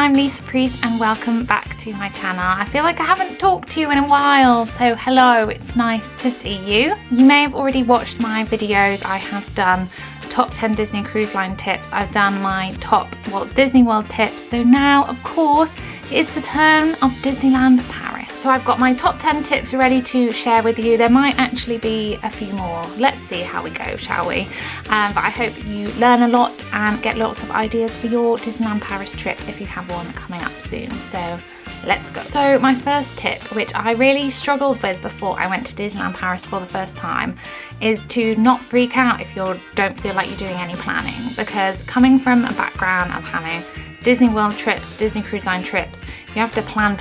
I'm Preece and welcome back to my channel. I feel like I haven't talked to you in a while, so hello, it's nice to see you. You may have already watched my videos. I have done top 10 Disney cruise line tips. I've done my top Walt Disney World tips. So now, of course, it's the turn of Disneyland Paris. So I've got my top 10 tips ready to share with you. There might actually be a few more. Let's see how we go, shall we? But I hope you learn a lot and get lots of ideas for your Disneyland Paris trip if you have one coming up soon. So let's go. So my first tip, which I really struggled with before I went to Disneyland Paris for the first time, is to not freak out if you don't feel like you're doing any planning. Because coming from a background of having Disney World trips, Disney Cruise Line trips, you have to plan,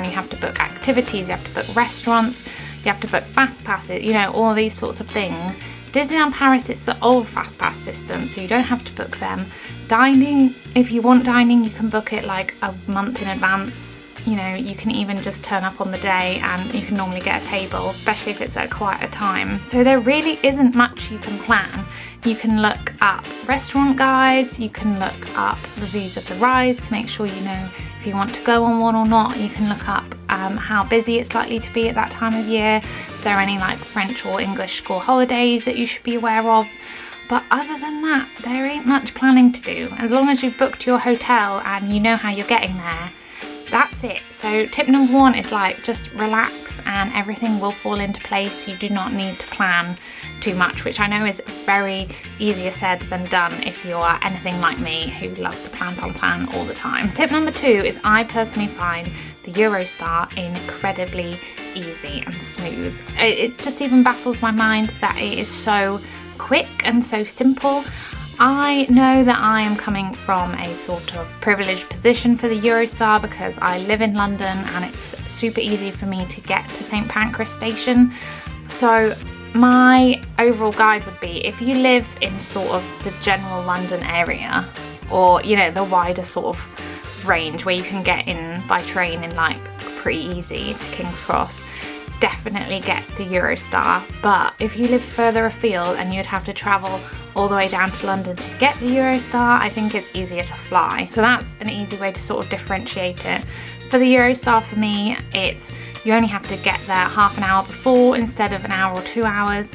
you have to book activities, you have to book restaurants, you have to book fast passes, you know, all these sorts of things. Disneyland Paris, it's the old fast pass system, so you don't have to book them. Dining, if you want dining, you can book it like a month in advance. You know, you can even just turn up on the day and you can normally get a table, especially if it's at quite a time. So there really isn't much you can plan. You can look up restaurant guides, you can look up reviews of the rides to make sure you know if you want to go on one or not. You can look up how busy it's likely to be at that time of year, if there are any like French or English school holidays that you should be aware of. But other than that, there ain't much planning to do. As long as you've booked your hotel and you know how you're getting there, that's it. So tip number one is like just relax and everything will fall into place. You do not need to plan too much, which I know is very easier said than done if you are anything like me who loves to plan all the time. Tip number two is I personally find the Eurostar incredibly easy and smooth. It just even baffles my mind that it is so quick and so simple. I know that I am coming from a sort of privileged position for the Eurostar because I live in London and it's super easy for me to get to St Pancras station. So my overall guide would be, if you live in sort of the general London area, or you know, the wider sort of range where you can get in by train in like pretty easy to King's Cross, definitely get the Eurostar. But if you live further afield and you'd have to travel all the way down to London to get the Eurostar, I think it's easier to fly. So that's an easy way to sort of differentiate it. For the Eurostar, for me, it's you only have to get there half an hour before instead of an hour or 2 hours.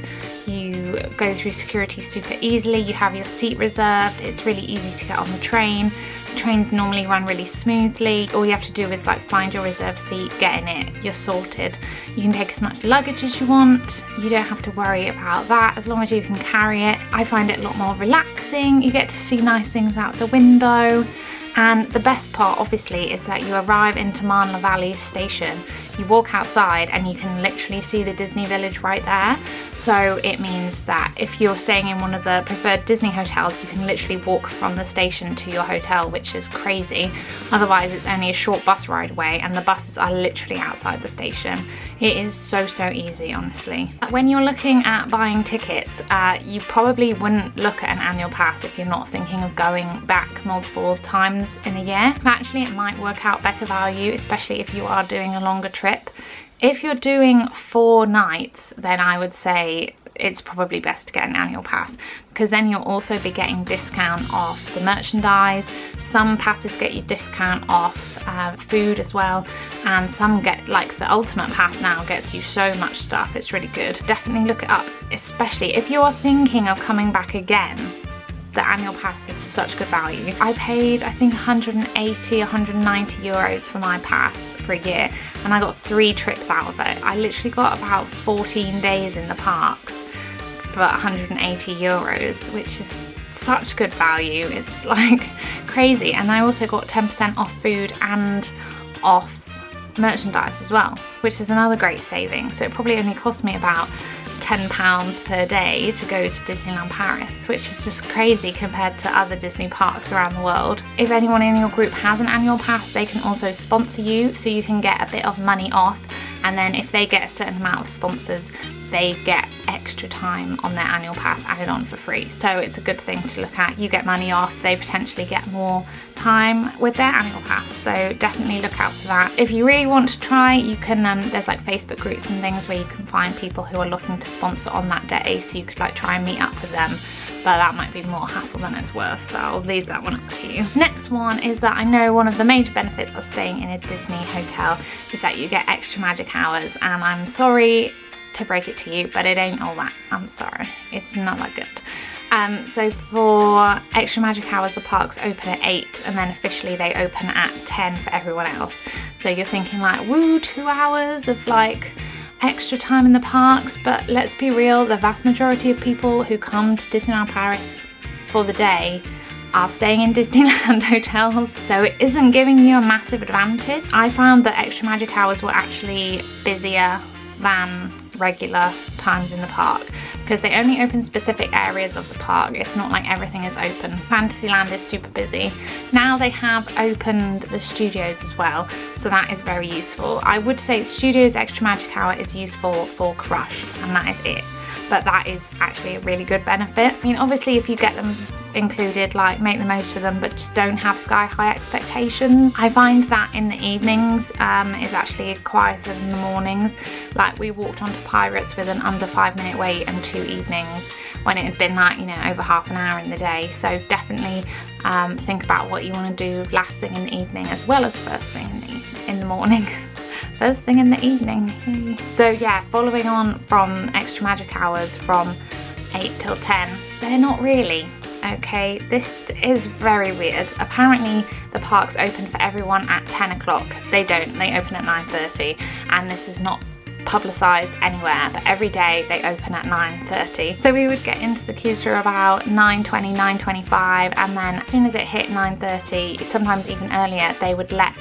You go through security super easily, you have your seat reserved, it's really easy to get on the train. Trains normally run really smoothly. All you have to do is like find your reserved seat, get in it, you're sorted. You can take as much luggage as you want. You don't have to worry about that as long as you can carry it. I find it a lot more relaxing. You get to see nice things out the window. And the best part obviously is that you arrive into Marne Valley station, you walk outside and you can literally see the Disney Village right there. So it means that if you're staying in one of the preferred Disney hotels, you can literally walk from the station to your hotel, which is crazy. Otherwise it's only a short bus ride away and the buses are literally outside the station. It is so easy, honestly. When you're looking at buying tickets, you probably wouldn't look at an annual pass if you're not thinking of going back multiple times in a year. Actually, it might work out better value, especially if you are doing a longer trip. If you're doing 4 nights, then I would say it's probably best to get an annual pass, because then you'll also be getting discount off the merchandise. Some passes get you discount off food as well, and some get, like the ultimate pass now gets you so much stuff. It's really good. Definitely look it up, especially if you're thinking of coming back again. The annual pass is such good value. I paid, I think, 180, 190 euros for my pass for a year, and I got 3 trips out of it. I literally got about 14 days in the parks for 180 euros, which is such good value. It's like crazy. And I also got 10% off food and off merchandise as well, which is another great saving. So it probably only cost me about £10 per day to go to Disneyland Paris, which is just crazy compared to other Disney parks around the world. If anyone in your group has an annual pass, they can also sponsor you, so you can get a bit of money off, and then if they get a certain amount of sponsors, they get extra time on their annual pass added on for free. So it's a good thing to look at. You get money off, they potentially get more time with their annual pass, so definitely look out for that. If you really want to try, you can there's like Facebook groups and things where you can find people who are looking to sponsor on that day, so you could like try and meet up with them but that might be more hassle than it's worth, so I'll leave that one up to you. Next one is that I know one of the major benefits of staying in a Disney hotel is that you get extra magic hours, and I'm sorry to break it to you, but it ain't all that. I'm sorry, it's not that good. So for extra magic hours, the parks open at 8 and then officially they open at 10 for everyone else. So you're thinking like, woo, 2 hours of like extra time in the parks, but let's be real, the vast majority of people who come to Disneyland Paris for the day are staying in Disneyland hotels, so it isn't giving you a massive advantage. I found that extra magic hours were actually busier than regular times in the park because they only open specific areas of the park. It's not like everything is open. Fantasyland is super busy. Now they have opened the studios as well, so that is very useful. I would say Studios Extra Magic Hour is useful for Crush, and that is it. But that is actually a really good benefit. I mean, obviously if you get them included, like make the most of them, but just don't have sky high expectations. I find that in the evenings is actually quieter than the mornings. Like we walked onto Pirates with an under 5-minute wait and 2 evenings when it had been like, you know, over half an hour in the day. So definitely think about what you want to do last thing in the evening as well as first thing in the morning. First thing in the evening. So yeah, following on from extra magic hours from 8 till 10, they're not really. Okay, this is very weird. Apparently the parks open for everyone at 10 o'clock. They don't, they open at 9:30, and this is not publicised anywhere, but every day they open at 9:30. So we would get into the queues for about 9:20, 9:25, and then as soon as it hit 9:30, sometimes even earlier, they would let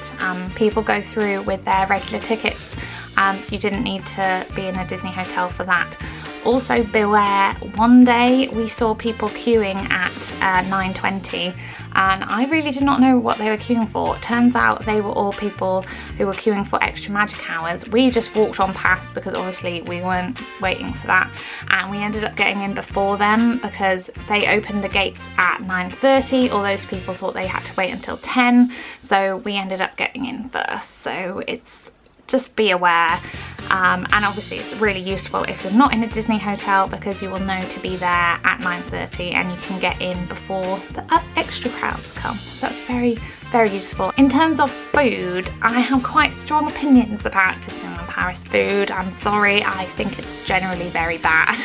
people go through with their regular tickets. So you didn't need to be in a Disney hotel for that. Also beware, one day we saw people queuing at 9:20, and I really did not know what they were queuing for. Turns out they were all people who were queuing for extra magic hours. We just walked on past because obviously we weren't waiting for that, and we ended up getting in before them because they opened the gates at 9:30. All those people thought they had to wait until 10, so we ended up getting in first. So it's just be aware, and obviously it's really useful if you're not in a Disney hotel because you will know to be there at 9:30 and you can get in before the extra crowds come. So that's very, very useful. In terms of food, I have quite strong opinions about Disneyland Paris food. I'm sorry, I think it's generally very bad.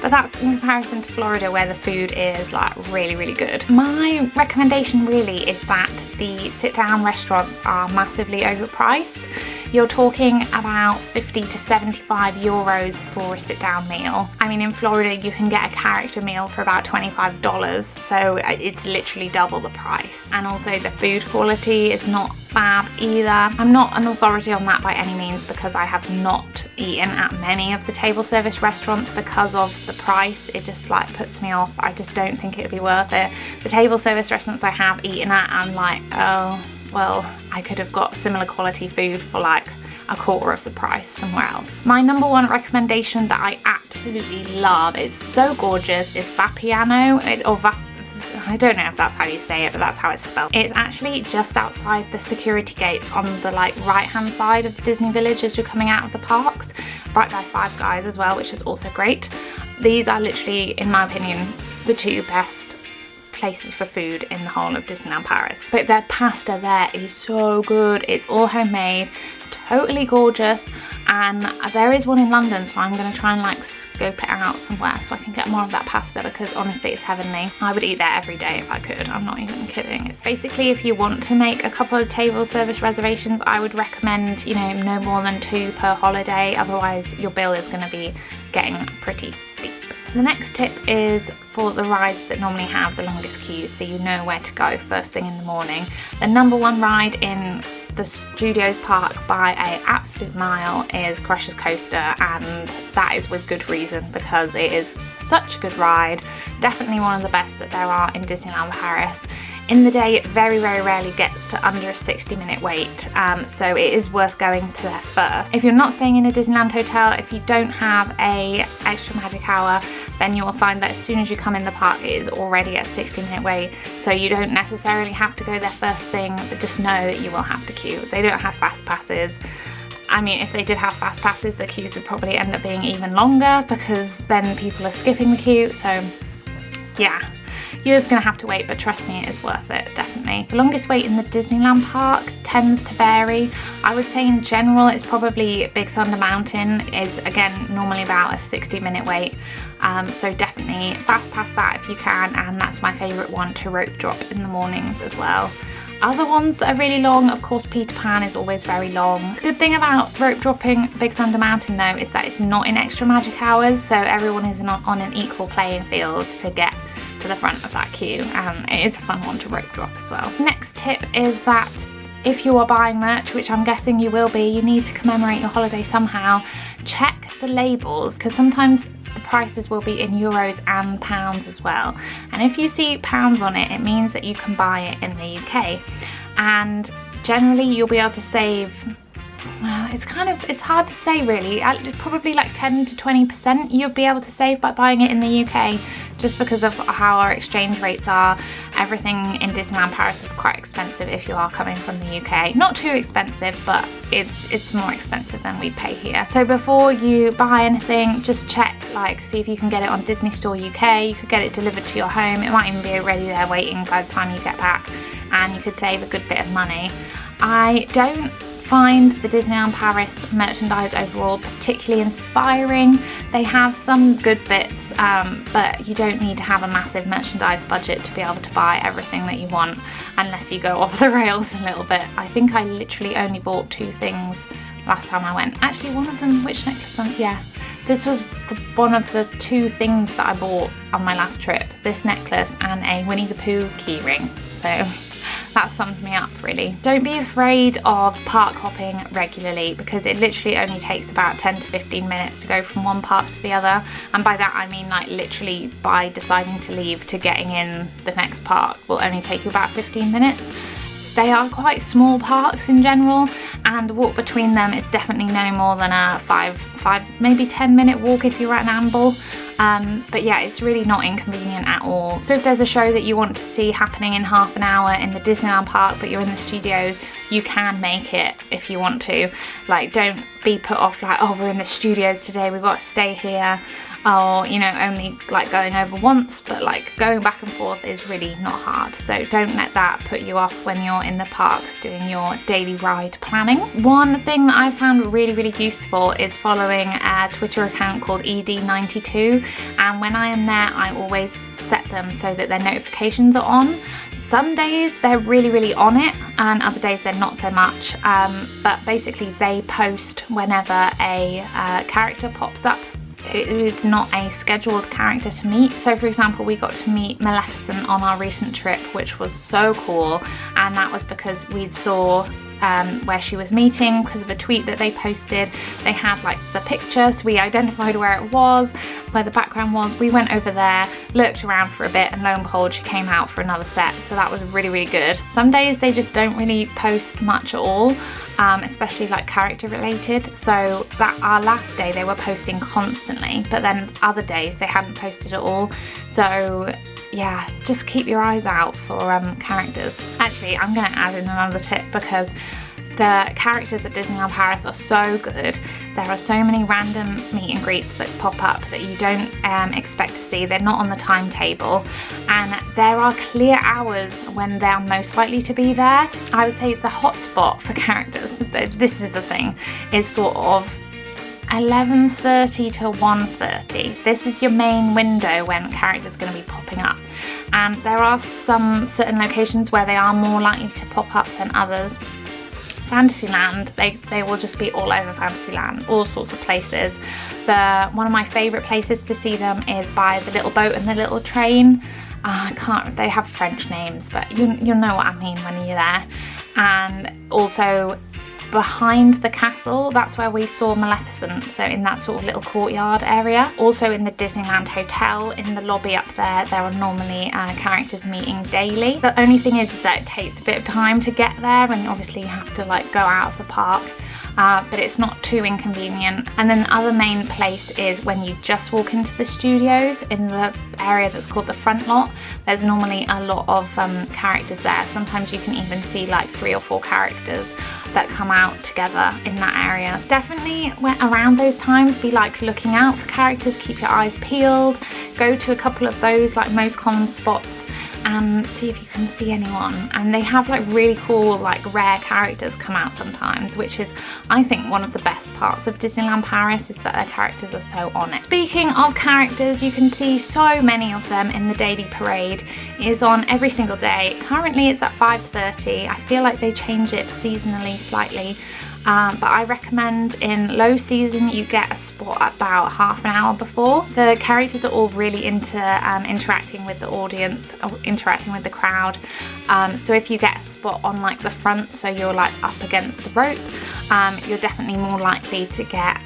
But that's in comparison to Florida where the food is like really, really good. My recommendation really is that the sit-down restaurants are massively overpriced. You're talking about 50 to 75 euros for a sit-down meal. I mean, in Florida you can get a character meal for about $25, so it's literally double the price. And also the food quality is not fab either. I'm not an authority on that by any means because I have not eaten at many of the table service restaurants because of the price. It just like puts me off. I just don't think it would be worth it. The table service restaurants I have eaten at, I'm like, oh, well, I could have got similar quality food for like a quarter of the price somewhere else. My number one recommendation that I absolutely love, it's so gorgeous, is Vapiano, I don't know if that's how you say it, but that's how it's spelled. It's actually just outside the security gates on the like right hand side of the Disney Village as you're coming out of the parks, right by Five Guys as well, which is also great. These are literally, in my opinion, the two best places for food in the whole of Disneyland Paris. But their pasta there is so good. It's all homemade, totally gorgeous, and there is one in London, so I'm going to try and like scope it out somewhere so I can get more of that pasta because honestly it's heavenly. I would eat there every day if I could. I'm not even kidding. It's basically, if you want to make a couple of table service reservations, I would recommend, you know, no more than 2 per holiday, otherwise your bill is going to be getting pretty steep. The next tip is for the rides that normally have the longest queues, so you know where to go first thing in the morning. The number one ride in the Studios Park by an absolute mile is Crush's Coaster, and that is with good reason because it is such a good ride. Definitely one of the best that there are in Disneyland Paris. In the day, it very, very rarely gets to under a 60-minute wait, so it is worth going to there first. If you're not staying in a Disneyland hotel, if you don't have a extra magic hour, then you will find that as soon as you come in the park, it is already at 60-minute wait, so you don't necessarily have to go there first thing, but just know that you will have to queue. They don't have fast passes. I mean, if they did have fast passes, the queues would probably end up being even longer because then people are skipping the queue, so yeah, you're just gonna have to wait, but trust me, it is worth it, definitely. The longest wait in the Disneyland park tends to vary. I would say in general it's probably Big Thunder Mountain is, again, normally about a 60-minute wait. So definitely fast pass that if you can, and that's my favourite one to rope drop in the mornings as well. Other ones that are really long, of course, Peter Pan is always very long. The good thing about rope dropping Big Thunder Mountain though is that it's not in extra magic hours, so everyone is on an equal playing field to get to the front of that queue, and it is a fun one to rope drop as well. Next tip is that if you are buying merch, which I'm guessing you will be, you need to commemorate your holiday somehow, check the labels, because sometimes the prices will be in euros and pounds as well, and if you see pounds on it, it means that you can buy it in the UK, and generally you'll be able to save, it's hard to say really, probably like 10 to 20% you'll be able to save by buying it in the UK, just because of how our exchange rates are. Everything in Disneyland Paris is quite expensive if you are coming from the UK. Not too expensive, but it's more expensive than we pay here. So before you buy anything, just check, like, see if you can get it on Disney Store UK. You could get it delivered to your home. It might even be already there waiting by the time you get back, and you could save a good bit of money. I don't find the Disneyland Paris merchandise overall particularly inspiring. They have some good bits, but you don't need to have a massive merchandise budget to be able to buy everything that you want, unless you go off the rails a little bit. I think I literally only bought 2 things last time I went. Actually, one of them, which necklace? Yeah, this was one of the 2 things that I bought on my last trip. This necklace and a Winnie the Pooh key ring. So that sums me up really. Don't be afraid of park hopping regularly, because it literally only takes about 10 to 15 minutes to go from one park to the other, and by that I mean like literally by deciding to leave to getting in the next park will only take you about 15 minutes. They are quite small parks in general, and the walk between them is definitely no more than a 5 maybe 10-minute walk if you're at an amble. But yeah, it's really not inconvenient at all. So if there's a show that you want to see happening in half an hour in the Disneyland park but you're in the studios, you can make it if you want to. Like, don't be put off like, oh, we're in the studios today, we've got to stay here, or, you know, only like going over once, but like going back and forth is really not hard. So don't let that put you off when you're in the parks doing your daily ride planning. One thing that I found really useful is following a Twitter account called Edie92, and when I am there I always set them so that their notifications are on. Some days they're really on it, and other days they're not so much, but basically they post whenever a character pops up. It is not a scheduled character to meet. So for example, we got to meet Maleficent on our recent trip, which was so cool, and that was because we saw where she was meeting because of a tweet that they posted. They had like the picture, so we identified where it was, where the background was. We went over there, looked around for a bit, and lo and behold, she came out for another set. So that was really good. Some days they just don't really post much at all, especially like character related. So that our last day they were posting constantly, but then other days they hadn't posted at all. So yeah, just keep your eyes out for characters. Actually, I'm going to add in another tip, because the characters at Disneyland Paris are so good. There are so many random meet and greets that pop up that you don't expect to see. They're not on the timetable, and there are clear hours when they're most likely to be there. I would say the hotspot for characters, this is the thing, is sort of 11:30 to 1:30. This is your main window when characters are going to be popping up, and there are some certain locations where they are more likely to pop up than others. Fantasyland, they will just be all over Fantasyland, all sorts of places. One of my favourite places to see them is by the little boat and the little train. They have French names, but you'll know what I mean when you're there. And also behind the castle, that's where we saw Maleficent, so in that sort of little courtyard area. Also in the Disneyland Hotel, in the lobby up there are normally characters meeting daily. The only thing is that it takes a bit of time to get there, and obviously you have to like go out of the park, but it's not too inconvenient. And then the other main place is when you just walk into the studios in the area that's called the front lot. There's normally a lot of characters there. Sometimes you can even see like 3 or 4 characters that come out together in that area. Definitely around those times be like looking out for characters, keep your eyes peeled, go to a couple of those like most common spots and see if you can see anyone. And they have like really cool like rare characters come out sometimes, which is I think one of the best parts of Disneyland Paris, is that their characters are so on it. Speaking of characters, you can see so many of them in the daily parade. It is on every single day. Currently it's at 5:30. I feel like they change it seasonally slightly. But I recommend in low season you get a spot about half an hour before. The characters are all really into interacting with the audience, or interacting with the crowd. So if you get a spot on like the front, so you're like up against the rope, you're definitely more likely to get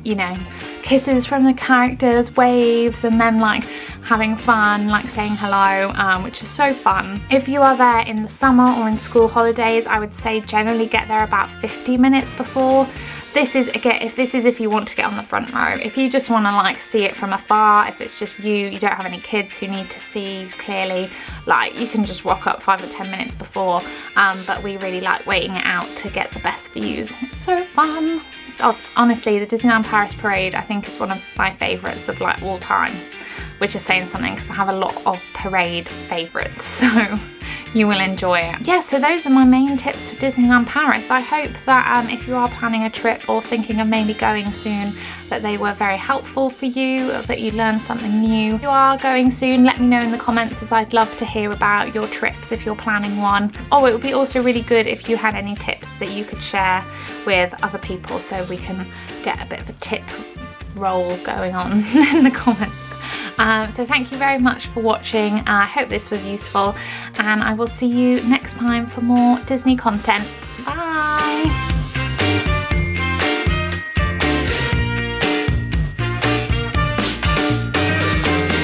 you know, kisses from the characters, waves, and then like having fun, like saying hello, which is so fun. If you are there in the summer or in school holidays, I would say generally get there about 50 minutes before. This is again, if you want to get on the front row. If you just want to like see it from afar, if it's just you don't have any kids who need to see clearly, like you can just rock up 5 or 10 minutes before. But we really like waiting it out to get the best views. It's so fun. Oh, honestly, the Disneyland Paris parade I think is one of my favourites of like all time, which is saying something because I have a lot of parade favourites, so you will enjoy it. Yeah, so those are my main tips for Disneyland Paris. I hope that if you are planning a trip or thinking of maybe going soon, that they were very helpful for you, that you learned something new. If you are going soon, let me know in the comments, as I'd love to hear about your trips if you're planning one. Oh, it would be also really good if you had any tips that you could share with other people, so we can get a bit of a tip roll going on in the comments. So thank you very much for watching. I hope this was useful, and I will see you next time for more Disney content.